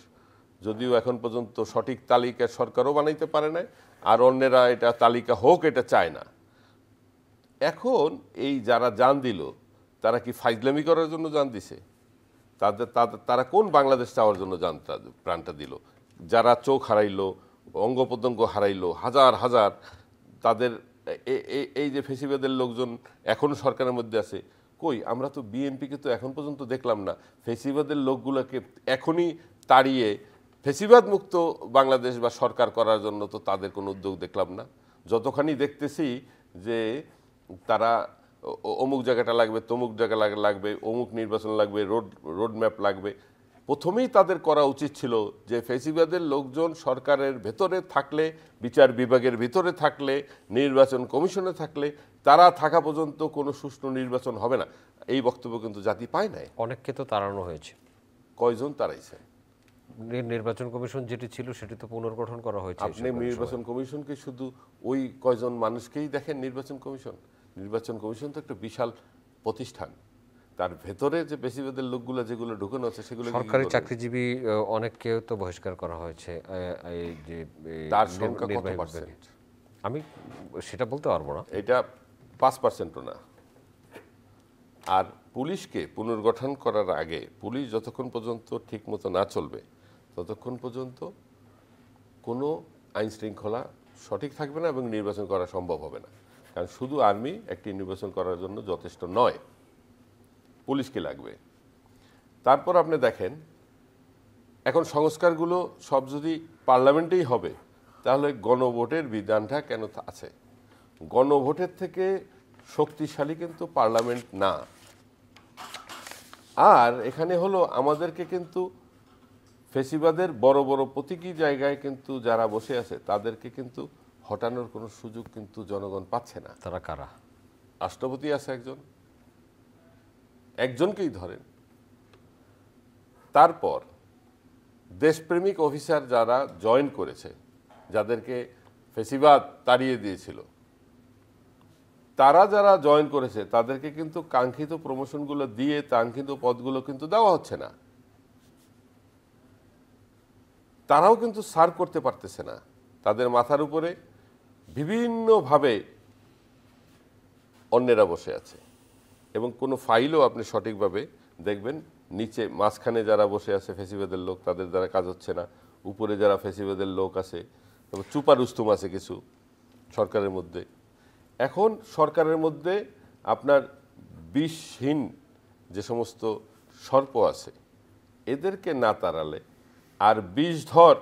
যদিও এখন পর্যন্ত সঠিক তালিকা সরকারও বানাইতে পারে না, আর অন্যেরা এটা তালিকা হোক এটা চায় না। এখন এই যারা জান দিল, তারা কি ফাইজলামি করার জন্য জান দিছে? তারা কোন বাংলাদেশ চাওয়ার জন্য প্রাণটা দিল? যারা চোখ হারাইলো, অঙ্গ প্রত্যঙ্গ হারাইলো, হাজার হাজার তাদের এই যে ফেসিবাদের লোকজন এখনো সরকারের মধ্যে আছে, কই আমরা তো বিএনপিকে তো এখন পর্যন্ত দেখলাম না ফেসিবাদের লোকগুলোকে এখনই তাড়িয়ে ফেসিবাদ মুক্ত বাংলাদেশ বা সরকার করার জন্য তো তাদের কোনো উদ্যোগ দেখলাম না। যতখানি দেখতেছি যে তারা অমুক জায়গাটা লাগবে, তমুক জায়গা লাগবে, অমুক নির্বাচন লাগবে, রোড ম্যাপ লাগবে। প্রথমেই তাদের করা উচিত ছিল যে ফেসিবাদের লোকজন সরকারের ভেতরে থাকলে, বিচার বিভাগের ভিতরে থাকলে, নির্বাচন কমিশনে থাকলে তারা থাকা পর্যন্ত কোনো সুষ্ঠু নির্বাচন হবে না। এই বক্তব্য কিন্তু জাতি পায় নাই। অনেককে তো তাড়ানো হয়েছে। কয়জন তাড়াইছে? নির্বাচন কমিশন যেটি ছিল সেটি তো পুনর্গঠন করা হয়েছে। আপনি নির্বাচন কমিশনকে শুধু ওই কয়জন মানুষকেই দেখেন নির্বাচন কমিশন? নির্বাচন কমিশন তো একটা বিশাল প্রতিষ্ঠান, তার ভেতরে যে বেশিরভাগের লোকগুলো যেগুলো ঢুকানো আছে সেগুলো সরকারি চাকরিজীবী অনেককে তো বহিষ্কার করা হয়েছে। এই যে তার সংখ্যা কত পার্সেন্ট আমি সেটা বলতে পারবো না, এটা 5%ও না। আর পুলিশকে পুনর্গঠন করার আগে পুলিশ যতক্ষণ পর্যন্ত ঠিক মতো না চলবে ততক্ষণ পর্যন্ত কোনো আইন শৃঙ্খলা সঠিক থাকবে না এবং নির্বাচন করা সম্ভব হবে না। কারণ শুধু আর্মি একটি নির্বাচন করার জন্য যথেষ্ট নয়, পুলিশকে লাগবে। তারপর আপনি দেখেন এখন সংস্কারগুলো সব যদি পার্লামেন্টেই হবে তাহলে গণভোটের বিধানটা কেন আছে? গণভোটের থেকে শক্তিশালী কিন্তু পার্লামেন্ট না। আর এখানে হলো আমাদেরকে কিন্তু ফেসিবাদের বড় বড় প্রতীকী জায়গায় কিন্তু যারা বসে আছে তাদেরকে কিন্তু হটানোর কোনো সুযোগ কিন্তু জনগণ পাচ্ছে না। তারা কারা? রাষ্ট্রপতি আছে একজনকেই ধরেন। তারপর দেশপ্রেমিক অফিসার যারা জয়েন করেছে, যাদেরকে ফেসিবাদ তাড়িয়ে দিয়েছিল, তারা যারা জয়েন করেছে তাদেরকে কিন্তু কাঙ্ক্ষিত প্রমোশনগুলো দিয়ে কাঙ্ক্ষিত পদগুলো কিন্তু দেওয়া হচ্ছে না। তারাও কিন্তু সার্ভ করতে পারতেছে না। তাদের মাথার উপরে বিভিন্নভাবে অন্যেরা বসে আছে এবং কোনো ফাইলও আপনি সঠিকভাবে দেখবেন নিচে মাঝখানে যারা বসে আছে ফেসিবাদের লোক, তাদের দ্বারা কাজ হচ্ছে না। উপরে যারা ফেসিবাদের লোক আছে, চুপা রুস্তুম আছে কিছু সরকারের মধ্যে। এখন সরকারের মধ্যে আপনার বিষহীন যে সমস্ত সর্প আছে এদেরকে না তাড়ালে আর বিষধর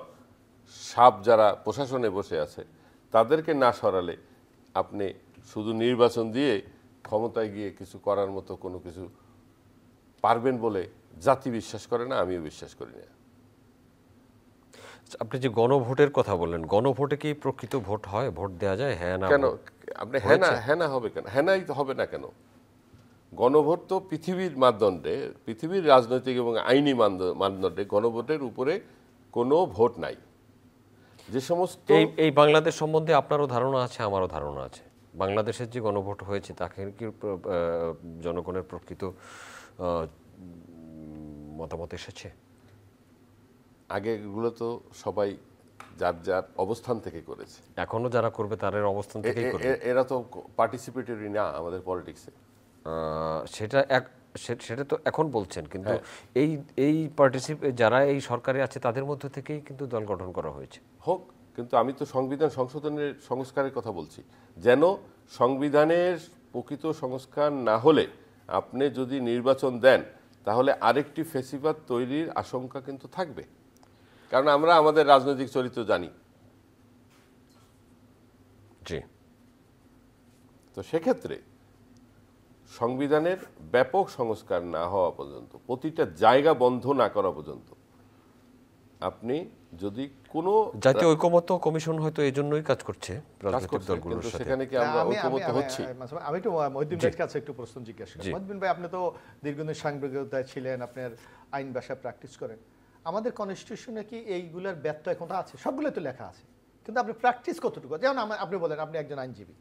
সাপ যারা প্রশাসনে বসে আছে তাদেরকে না সরালে আপনি শুধু নির্বাচন দিয়ে ক্ষমতায় গিয়ে কিছু করার মতো কোনো কিছু পারবেন বলে জাতি বিশ্বাস করে না, আমিও বিশ্বাস করি না। আপনি যে গণভোটের কথা বললেন, গণভোটে কি প্রকৃত ভোট হয়? ভোট দেওয়া যায়? হ্যাঁ না কেন আপনি হ্যাঁ না হবে কেন? হ্যাঁ নাই হবে না কেন? গণভোট তো পৃথিবীর মানদণ্ডে, পৃথিবীর রাজনৈতিক এবং আইনি মানদণ্ডে গণভোটের উপরে কোনো ভোট নাই। যে সমস্ত এই বাংলাদেশ সম্বন্ধে আপনারও ধারণা আছে, আমারও ধারণা আছে। বাংলাদেশের যে গণভোট হয়েছে তাকে কি জনগণের প্রকৃত মতামত এসেছে? আগেগুলো তো সবাই যার যার অবস্থান থেকে করেছে, এখনো যারা করবে তাদের অবস্থান থেকেই করবে। এরা তো পার্টিসিপেটরি না আমাদের পলিটিক্সে। সেটা তো এখন বলছেন, কিন্তু এই যারা এই সরকারে আছে তাদের মধ্য থেকেই কিন্তু দল গঠন করা হয়েছে। হোক, কিন্তু আমি তো সংবিধান সংশোধনের সংস্কারের কথা বলছি। যেন সংবিধানের প্রকৃত সংস্কার না হলে আপনি যদি নির্বাচন দেন তাহলে আরেকটি ফেসিবাদ তৈরির আশঙ্কা কিন্তু থাকবে। কারণ আমরা আমাদের রাজনৈতিক চরিত্র জানি। জি। তো সেক্ষেত্রে সংবিধানের ব্যাপক সংস্কার না হওয়া পর্যন্ত, প্রতিটা জায়গা বন্ধ না করা পর্যন্ত আপনি যদি কোনো জাতীয় ঐকমত্য কমিশন হয়তো এই জন্যই কাজ করছে রাজনৈতিক দলগুলোর সাথে। সেখানে কি আমরা ঐকমত্য হচ্ছি? আমি একটু মহিউদ্দিন ভাইয়ের কাছে একটু প্রশ্ন জিজ্ঞাসা করি। মহিউদ্দিন ভাই, আপনি তো দীর্ঘদিন সাংবাদিকতায় ছিলেন, আপনার আইন ভাষায় প্র্যাকটিস করেন। আমাদের কনস্টিটিউশনে কি এইগুলোর ব্যত্যয় এখন আছে? সবগুলো তো লেখা আছে, কিন্তু আপনি প্র্যাকটিস কতটুকু? যেমন আপনি বলেন আপনি একজন আইনজীবী,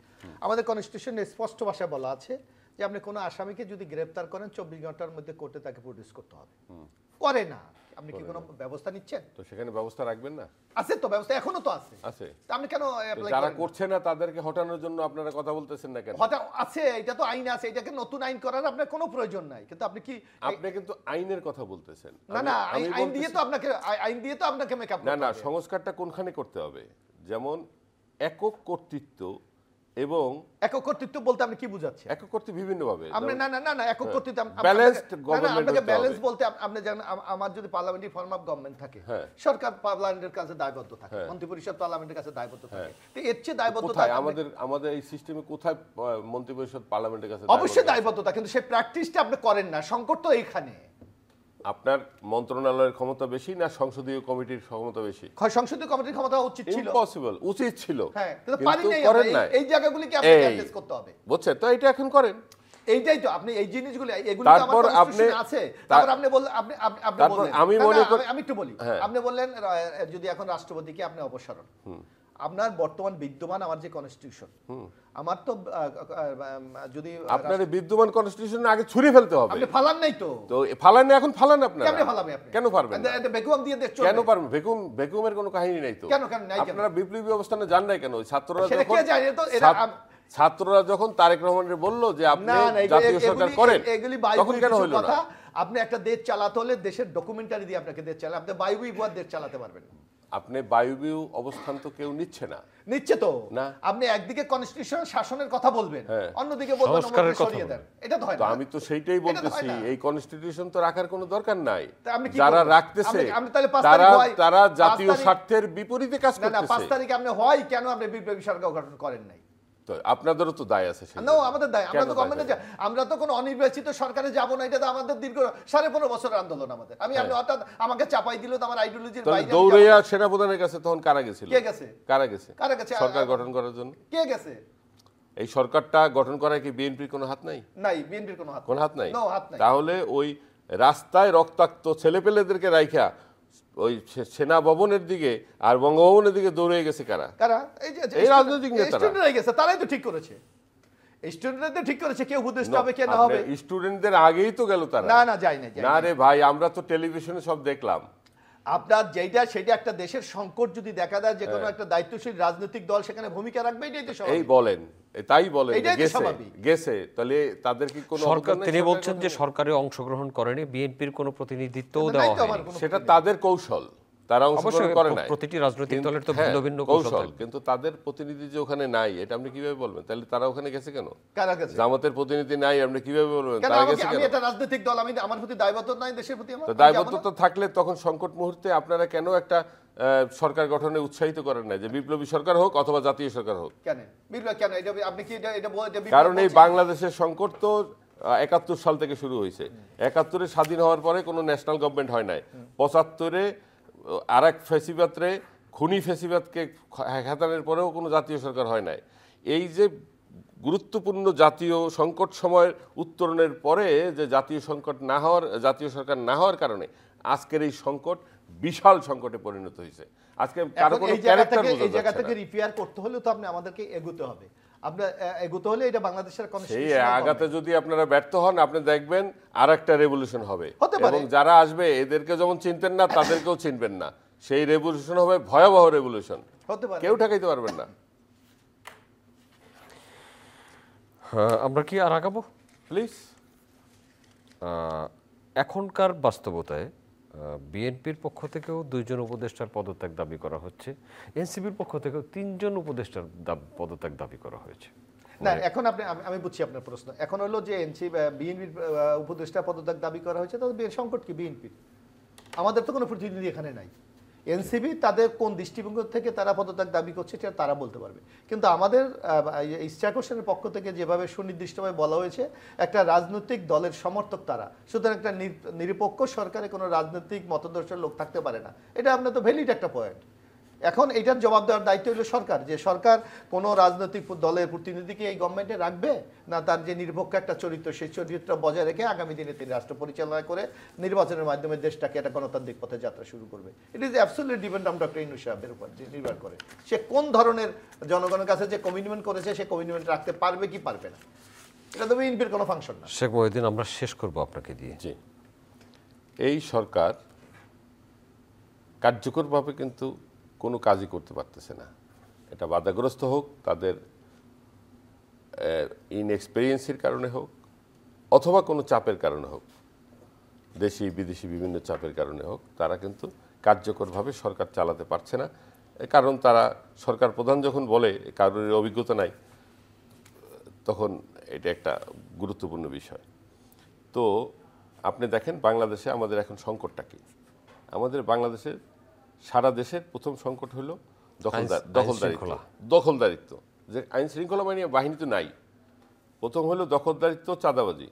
আমাদের কনস্টিটিউশনে স্পষ্ট ভাষায় বলা আছে যে আপনি কোনো আসামিকে যদি গ্রেফতার করেন 24 ঘন্টার মধ্যে কোর্টে তাকে প্রডিউস করতে হবে। করে না, আপনি কি কোনো ব্যবস্থা নিচ্ছেন? তো সেখানে ব্যবস্থা রাখবেন না? আছে তো ব্যবস্থা, এখনো তো আছে। আপনি কেন যারা করছে না তাদেরকে হটানোর জন্য আপনারা কথা বলতেছেন না কেন? আছে, এটা তো আইন আছে, এটাকে নতুন আইন করার আপনার কোনো প্রয়োজন নাই। কিন্তু আপনি কিন্তু আইনের কথা বলতেছেন। না, আইন দিয়ে তো আপনাকে মেকআপ না, সংস্কারটা কোনখানে করতে হবে? যেমন একক কর্তৃত্ব এবং একক কর্তৃত্ব বলতে আপনি কি বুঝাচ্ছেন? একক করতে বিভিন্নভাবে আপনি না না না না একক কর্তৃত্ব Balanced government আপনাকে হতে ব্যালেন্স হবে। বলতে আমার জানেন আমার যদি পার্লামেন্টারি ফর্ম অফ গভর্নমেন্ট থাকে, হ্যাঁ। সরকার পার্লামেন্টের কাছে দায়বদ্ধ থাকে, হ্যাঁ। মন্ত্রিপরিষদ পার্লামেন্টের কাছে দায়বদ্ধ থাকে। হ্যাঁ। তো এর চেয়ে দায়বদ্ধতা কোথায় আমাদের এই সিস্টেমে কোথায় মন্ত্রিপরিষদ পার্লামেন্টের কাছে অবশ্যই দায়বদ্ধ? দায়বদ্ধতা, কিন্তু সেই প্র্যাকটিসটা আপনি করেন না। সংকট তো এইখানে। আপনার মন্ত্রণালয়ের ক্ষমতা বেশি না সংসদীয় কমিটির ক্ষমতা বেশি? সংসদীয় কমিটির ক্ষমতা উচিত ছিল, ইম্পসিবল, উচিত ছিল, হ্যাঁ, কিন্তু পারি কিন্তু নাই করেন আমরা। নাই। এই জায়গাগুলিকে আপনাকে এই, অ্যাড্রেস করতে হবে। বুঝছেন তো? এটা এখন করেন। এইটাই তো আপনি এই জিনিসগুলো এগুলো তো তারপর আমার কনস্টিটিউশনে আপনি- আছে। তারপর আপনি বললেন আপনি তারপর বললেন আমি না, মনে না, করি- আমি একটু বলি। হ্যাঁ। আপনি বললেন যদি এখন রাষ্ট্রপতিকে আপনি অপসারণ, আপনার বর্তমান বিদ্যমান আমার যে কনস্টিটিউশন, আমার তো যদি আপনার এই বিদ্যমান কনস্টিটিউশন আগে ছুঁড়ে ফেলতে হবে। আপনি ফালান নাই তো, তো ফালান না, এখন ফালান আপনারা। কেমনে ফালাবে আপনি? কেন পারবেন না? এটা বেকুম দিয়ে দেশ চলবে। কেন পারবেন? বেকুমের কোনো কাহিনী নাই তো। কেন নাই কেন? আপনারা বিপ্লবী অবস্থানে যান নাই কেন? ছাত্ররা সেটা যখন কে জানে? তো এটা ছাত্ররা যখন তারেক রহমানের বলল যে আপনি না না জাতীয় সরকার করেন, এগুলি তখন কেন হইল না? কথা। আপনি একটা দেশ চালাতে হলে দেশের ডকুমেন্টারি দিয়ে আপনাকে দেশ চালাতে, আপনি বায়ুবি বুয়া দেশ চালাতে পারবেন। আপনি বায়ুবীয় অবস্থান তো কেউ নিচ্ছে না। নিচ্ছে তো না। আপনি একদিকে কনস্টিটিউশন শাসনের কথা বলবেন, হ্যাঁ। অন্যদিকে বলবেন সংস্কারের আমাকে কথা সরিয়ে দেন। এটা তো হয় তো না। আমি তো সেইটাই এটা তো বলতেছি, হয় না। এই কনস্টিটিউশন তো রাখার কোনো দরকার নাই। তা আপনি কি যারা করবেন? রাখতেছে আপনি তাহলে 5 তারা তারিখ হয়, তারা 5 জাতীয় তারিখ- স্বার্থের বিপরীতে কাজ না না 5 করতেছে। তারিখে আপনি হয় কেন আপনি বিপ্লবী সরকার গঠন করেন নাই? তো আপনাদেরও তো দায় আছে সেই না জন্য। আমাদের দায়, আমরা কেন তো দায় গভর্নমেন্টে থাকে? আমরা তো কোনো অনির্বাচিত সরকারে যাব না। এটা তো আমাদের দীর্ঘ 15.5 বছরের আন্দোলন আমাদের। আপনি অর্থাৎ আমাকে চাপাই দিল তো আমার আইডিওলজির তাহলে বাইরে। দৌড়াইয়া সেনাপ্রধানের কাছে তখন কারা গেছিল? কে গেছে? কারা গেছে? কারা গেছে? সরকার গঠন করার জন্য কে গেছে? এই সরকারটা গঠন করায় কি বিএনপির কোনো হাত নাই? নাই, বিএনপির কোনো হাত কোন হাত নাই? নো হাত নাই। তাহলে ওই রাস্তায় রক্তাক্ত ছেলেপেলেদেরকে রাইখা ওই সেনা ভবনের দিকে আর বঙ্গভবনের দিকে দৌড়ে গেছে কারা? কারা? এই রাজনৈতিক নেতারা। স্টুডেন্টরা গেছে, তারাই তো ঠিক করেছে। স্টুডেন্টরা ঠিক করেছে, কে উপদেষ্টা হবে কে না হবে। স্টুডেন্টদের আগেই তো গেল তারা। না না যাই না, না রে ভাই, আমরা তো টেলিভিশনে সব দেখলাম। আপনার যেটা সেটা একটা দেশের সংকট যদি দেখা দেয়, যে কোনো একটা দায়িত্বশীল রাজনৈতিক দল সেখানে ভূমিকা রাখবে, এটাই তো এই স্বাভাবিক। বলেন, তাই বলেন যে এটাই তো গেছে স্বাভাবিক। গেছে, তাহলে তাদের কি কোনো সরকার, অবদান নাই তিনি সরকারের বলছেন যে গঠনে? সরকারে অংশগ্রহণ করেনি, বিএনপির কোনো প্রতিনিধিত্বও নাই দেওয়া তো আমার হয়নি। কোনো সেটা তাদের কৌশল, তারা অংশগ্রহণ অবশ্যই করে নাই। প্রতিটি রাজনৈতিক দলের তো হ্যাঁ, ভিন্ন ভিন্ন কৌশল কৌশল, থাকবে। কিন্তু তাদের প্রতিনিধি যে ওখানে নাই, এটা আপনি কিভাবে বলবেন? তাহলে তারা ওখানে গেছে কেন? কারা গেছে? জামাতের প্রতিনিধি নাই, আপনি কিভাবে বলবেন কেন তারা আমাকে, গেছে আমি কেন? একটা রাজনৈতিক দল, আমি আমার প্রতি দায়বদ্ধ নাই দেশের প্রতি আমার? তো আমি দায়বদ্ধতা যাবো না? থাকলে তখন সংকট মুহূর্তে আপনারা কেন একটা সরকার গঠনে উৎসাহিত করেন না, যে বিপ্লবী সরকার হোক অথবা জাতীয় সরকার হোক? কেন বিপ্লব কেন? এটা আপনি কি এটা বিপ্লব কারণ এই বলছেন? বাংলাদেশের সংকট তো 71 সাল থেকে শুরু হয়েছে। 71-এ স্বাধীন হওয়ার পরে কোনো ন্যাশনাল গভর্নমেন্ট হয় নাই। 75-এ আরেক ফেসিবাদরে খুনি ফেসিবাদকে খাতানের পরেও কোনো জাতীয় সরকার হয় নাই। এই যে গুরুত্বপূর্ণ জাতীয় সংকট সময়ের উত্তরণের পরে যে জাতীয় সরকার না হওয়ার কারণে আজকের এই সংকট বিশাল সংকটে পরিণত হয়েছে। আজকে কারো এখন কোনো এই জায়গা ক্যারেক্টার থেকে, বোঝা এই জায়গা যাচ্ছে থেকে না। রিপেয়ার করতে হলে তো আমাদেরকে এগোতে হবে। আপনার এগোতে হলে এটা বাংলাদেশের সেই কনস্টিটিউশনাল আগাতে যদি আপনারা ব্যর্থ হন, আপনি দেখবেন আর একটা রেভলিউশন হবে, হতে পারে। এবং যারা আসবে এদেরকে যেমন চিনতেন না তাদেরকেও চিনবেন না। সেই রেভলিউশন হবে ভয়াবহ রেভলিউশন, হতে পারে। কেউ ঠেকাইতে পারবেন না। আমরা কি আর আগাবো? প্লিজ। এখনকার বাস্তবতায় বিএনপির পক্ষ থেকেও 2 জন উপদেষ্টার পদত্যাগ দাবি করা হচ্ছে, এনসিপির পক্ষ থেকেও 3 জন উপদেষ্টার পদত্যাগ দাবি করা হয়েছে। না এখন আমি বুঝছি আপনার প্রশ্ন। এখন হলো যে বিএনপির উপদেষ্টা পদত্যাগ দাবি করা হয়েছে, তাদের সংকট কি বিএনপির? আমাদের তো কোনো প্রতিনিধি এখানে নাই। এনসিপি তাদের কোন দৃষ্টিভঙ্গি থেকে তারা পদত্যাগ দাবি করছে সেটা তারা বলতে পারবে, কিন্তু আমাদের ইশতিয়াক হোসেনের পক্ষ থেকে যেভাবে সুনির্দিষ্টভাবে বলা হয়েছে, একটা রাজনৈতিক দলের সমর্থক তারা, সুতরাং একটা নিরপেক্ষ সরকারে কোনো রাজনৈতিক মতাদর্শের লোক থাকতে পারে না। এটা আপনার তো ভ্যালিড একটা পয়েন্ট। এখন এটার জবাব দেওয়ার দায়িত্ব হলো সরকার, যে সরকার কোনো রাজনৈতিক দলের প্রতিনিধিকে এই গভর্নমেন্টে রাখবে না, তার যে নিরপেক্ষ একটা চরিত্র সেই চরিত্র বজায় রেখে আগামী দিনে তিনি রাষ্ট্র পরিচালনা করে নির্বাচনের মাধ্যমে দেশটাকে একটা গণতান্ত্রিক পথে যাত্রা শুরু করবে। It is absolutely depend on doctor Yunus সাহেবের উপর নির্ভর করে, সে কোন ধরনের জনগণের কাছে যে কমিটমেন্ট করেছে সে কমিটমেন্ট রাখতে পারবে কি পারবে না। এটা তো বিএনপির কোনো ফাংশন না। শেখ মহিউদ্দিন, আমরা শেষ করব আপনাকে দিয়ে। জি, এই সরকার কার্যকরভাবে কিন্তু কোনো কাজই করতে পারতেছে না। এটা বাধাগ্রস্ত হোক, তাদের ইনএক্সপেরিয়েন্সের কারণে হোক, অথবা কোনো চাপের কারণে হোক, দেশি বিদেশি বিভিন্ন চাপের কারণে হোক, তারা কিন্তু কার্যকরভাবে সরকার চালাতে পারছে না। কারণ তারা সরকার প্রধান যখন বলে কারোর অভিজ্ঞতা নাই, তখন এটা একটা গুরুত্বপূর্ণ বিষয়। তো আপনি দেখেন বাংলাদেশে আমাদের এখন সংকটটা কি। আমাদের বাংলাদেশের সারা দেশের প্রথম সংকট হলো দখলদারিত্ব। যে আইন শৃঙ্খলা বাহিনী তো নাই, প্রথম হলো দখলদারিত্ব, চাঁদাবাজি,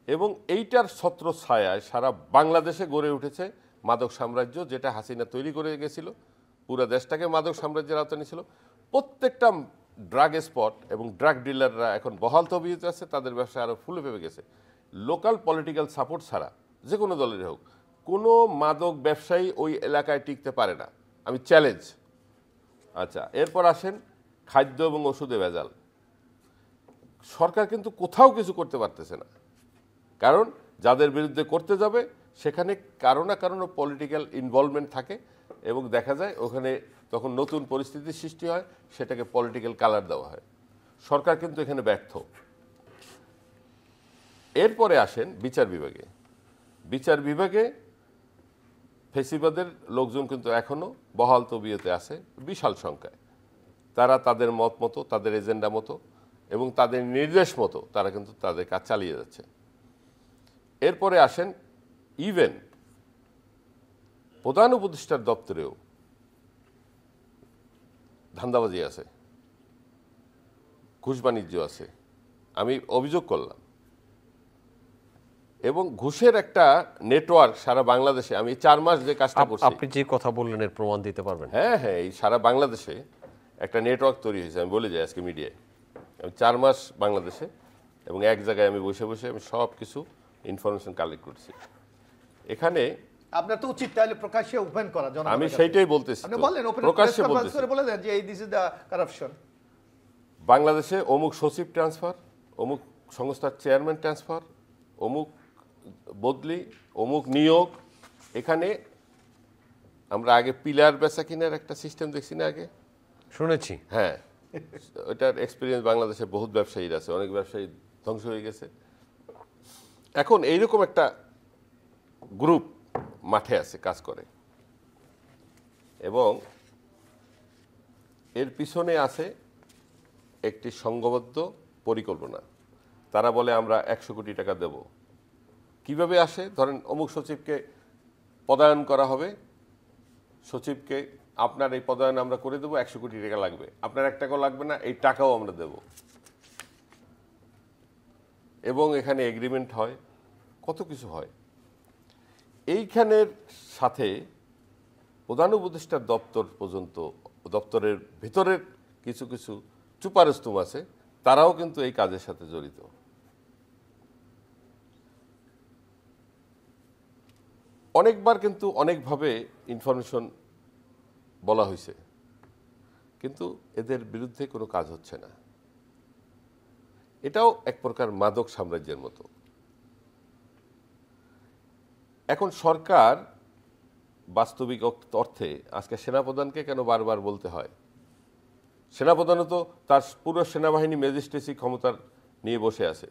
এবং এইটার ছত্রছায়ায় সারা বাংলাদেশে গড়ে উঠেছে মাদক সাম্রাজ্য, যেটা হাসিনা তৈরি করে গেছিল, পুরো দেশটাকে মাদক সাম্রাজ্যের আওতায় নিয়েছিল। প্রত্যেকটা ড্রাগ স্পট এবং ড্রাগ ডিলাররা এখন বহাল তবিয়তে আছে, তাদের ব্যবসা আরও ফুলে ফেপে গেছে। লোকাল পলিটিক্যাল সাপোর্ট ছাড়া যে কোনো দলের হোক কোনো মাদক ব্যবসায়ী ওই এলাকায় টিকতে পারে না, আমি চ্যালেঞ্জ। আচ্ছা, এরপর আসেন খাদ্য এবং ওষুধে ভেজাল। সরকার কিন্তু কোথাও কিছু করতে পারতেছে না, কারণ যাদের বিরুদ্ধে করতে যাবে সেখানে কারো না কারো পলিটিক্যাল ইনভলভমেন্ট থাকে, এবং দেখা যায় ওখানে তখন নতুন পরিস্থিতির সৃষ্টি হয়, সেটাকে পলিটিক্যাল কালার দেওয়া হয়। সরকার কিন্তু এখানে ব্যর্থ। এরপরে আসেন বিচার বিভাগে। বিচার বিভাগে ফেসিবাদের লোকজন কিন্তু এখনো বহাল তবিয়তে আছে বিশাল সংখ্যায়। তারা তাদের মত মতো, তাদের এজেন্ডা মতো এবং তাদের নির্দেশ মতো তারা কিন্তু তাদের কাজ চালিয়ে যাচ্ছে। এরপরে আসেন ইভেন প্রধান উপদেষ্টার দপ্তরেও ধান্দাবাজি আছে, ঘুষ বাণিজ্য আছে। আমি অভিযোগ করলাম, এবং ঘুষের একটা নেটওয়ার্ক সারা বাংলাদেশে। আমি 4 মাস যে কাজটা করছি, আপনি যে কথা বললেন এর প্রমাণ দিতে পারবেন? হ্যাঁ, এই সারা বাংলাদেশে একটা নেটওয়ার্ক তৈরি হয়েছে। আমি বলে যাই আজকে মিডিয়ায়, আমি 4 মাস বাংলাদেশে, এবং এক জায়গায় আমি বসে বসে আমি সব কিছু ইনফরমেশন কালেক্ট করছি। এখানে আপনার তো উচিত তাহলে প্রকাশ্যে ওপেন করা। আমি সেইটাই বলতেছি, আপনি বলেন প্রকাশ্যে বলতেছি, বলে দেন যে এই দিস ইজ দ্য কারাপশন। বাংলাদেশে অমুক সচিব ট্রান্সফার, অমুক সংস্থার চেয়ারম্যান ট্রান্সফার, অমুক বদলি, অমুক নিয়োগ। এখানে আমরা আগে পিলার বেচা কিনার একটা সিস্টেম দেখছি না আগে, শুনেছি। হ্যাঁ, ওইটার এক্সপিরিয়েন্স বাংলাদেশে বহুত ব্যবসায়ীর আছে, অনেক ব্যবসায়ী ধ্বংস হয়ে গেছে। এখন এইরকম একটা গ্রুপ মাঠে আছে, কাজ করে, এবং এর পিছনে আছে একটি সংঘবদ্ধ পরিকল্পনা। তারা বলে আমরা 100 কোটি টাকা দেব। কিভাবে আসে? ধরেন অমুক সচিবকে পদায়ন করা হবে, সচিবকে আপনার এই পদায়ন আমরা করে দেবো, 100 কোটি টাকা লাগবে, আপনার 1 টাকাও লাগবে না, এই টাকাও আমরা দেব। এবং এখানে এগ্রিমেন্ট হয়, কত কিছু হয়। এইখানের সাথে প্রধান উপদেষ্টার দপ্তর পর্যন্ত, দপ্তরের ভিতরের কিছু কিছু চুপারস্তুম আছে, তারাও কিন্তু এই কাজের সাথে জড়িত। অনেকবার কিন্তু অনেকভাবে ইনফরমেশন বলা হয়েছে, কিন্তু এদের বিরুদ্ধে কোনো কাজ হচ্ছে না। এটাও এক প্রকার মাদক সাম্রাজ্যের মতো। এখন সরকার বাস্তবিক অর্থে আজকে সেনাপ্রধানকে কেন বারবার বলতে হয়? সেনাপ্রধানও তো তার পুরো সেনাবাহিনী ম্যাজিস্ট্রেসি ক্ষমতার নিয়ে বসে আছে,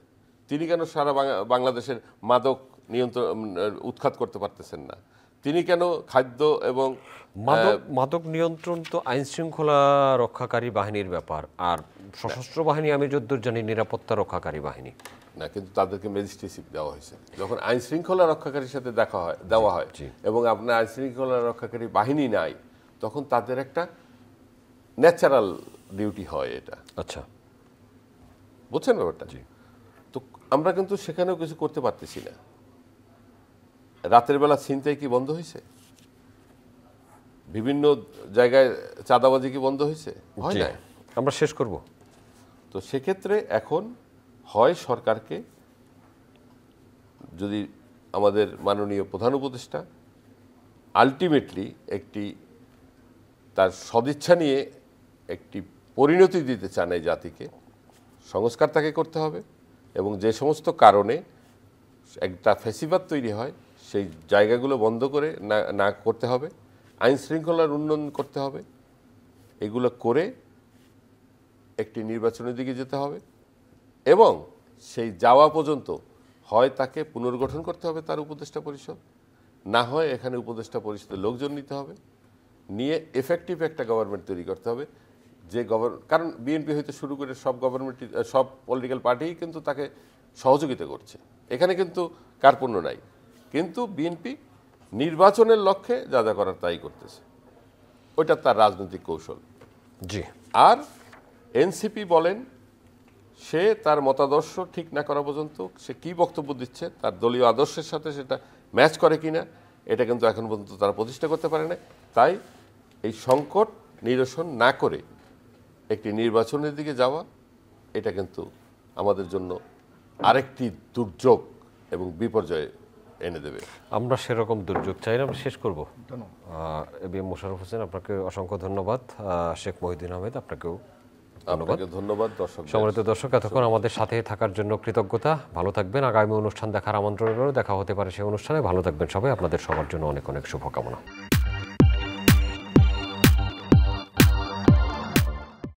তিনি কেন সারা বাংলাদেশের মাদক নিয়ন্ত্রণ উৎখাত করতে পারতেছেন না? তিনি কেন খাদ্য এবং মাদক নিয়ন্ত্রণ তো আইন শৃঙ্খলা রক্ষাকারী বাহিনীর ব্যাপার, আর সশস্ত্র বাহিনী আমি যদ্দূর জানি নিরাপত্তা রক্ষাকারী বাহিনী না, কিন্তু তাদেরকে ম্যাজিস্ট্রেসি দেওয়া হয়েছে। যখন আইন শৃঙ্খলা রক্ষাকারীর সাথে দেওয়া হয় এবং আপনার আইন শৃঙ্খলা রক্ষাকারী বাহিনী নাই, তখন তাদের একটা ন্যাচারাল ডিউটি হয় এটা। আচ্ছা, বুঝছেন ব্যাপারটা? তো আমরা কিন্তু সেখানেও কিছু করতে পারতেছি না। রাতের বেলা ছিনতাই কি বন্ধ হয়েছে? বিভিন্ন জায়গায় চাঁদাবাজি কি বন্ধ হয়েছে? হয় না। আমরা শেষ করব। তো সেক্ষেত্রে এখন হয় সরকারকে, যদি আমাদের মাননীয় প্রধান উপদেষ্টা আলটিমেটলি একটি তার সদিচ্ছা নিয়ে একটি পরিণতি দিতে চান এই জাতিকে, সংস্কার তাকে করতে হবে, এবং যে সমস্ত কারণে একটা ফ্যাসিবাদ তৈরি হয় সেই জায়গাগুলো বন্ধ করে না করতে হবে, আইন শৃঙ্খলার উন্নয়ন করতে হবে, এগুলো করে একটি নির্বাচনের দিকে যেতে হবে, এবং সেই যাওয়া পর্যন্ত হয় তাকে পুনর্গঠন করতে হবে তার উপদেষ্টা পরিষদ, না হয় এখানে উপদেষ্টা পরিষদের লোকজন নিতে হবে, নিয়ে এফেক্টিভ একটা গভর্নমেন্ট তৈরি করতে হবে, যে কারণ বিএনপি হইতে শুরু করে সব গভর্নমেন্ট, সব পলিটিক্যাল পার্টিই কিন্তু তাকে সহযোগিতা করছে, এখানে কিন্তু কার্পণ্য নাই। কিন্তু বিএনপি নির্বাচনের লক্ষ্যে যা যা করার তাই করতেছে, ওইটা তার রাজনৈতিক কৌশল। জি। আর এনসিপি বলেন, সে তার মতাদর্শ ঠিক না করা পর্যন্ত সে কি বক্তব্য দিচ্ছে তার দলীয় আদর্শের সাথে সেটা ম্যাচ করে কিনা এটা কিন্তু এখন পর্যন্ত তারা প্রতিষ্ঠা করতে পারে না। তাই এই সংকট নিরসন না করে একটি নির্বাচনের দিকে যাওয়া, এটা কিন্তু আমাদের জন্য আরেকটি দুর্যোগ এবং বিপর্যয় এনে দেবে। আমরা সেরকম দুর্যোগ চাই না। আমরা শেষ করব। ধন্যবাদ। এবিএম মোশাররফ হোসেন, আপনাকে অসংখ্য ধন্যবাদ। শেখ মহিউদ্দিন আহমেদ, আপনাকেও আপনাকে ধন্যবাদ। দর্শক, সম্মানিত দর্শক, এতক্ষণ আমাদের সাথে থাকার জন্য কৃতজ্ঞতা। ভালো থাকবেন। আগামী অনুষ্ঠান দেখার আমন্ত্রণ রইল। দেখা হতে পারে সেই অনুষ্ঠানে। ভালো থাকবেন সবাই। আপনাদের সবার জন্য অনেক অনেক শুভকামনা।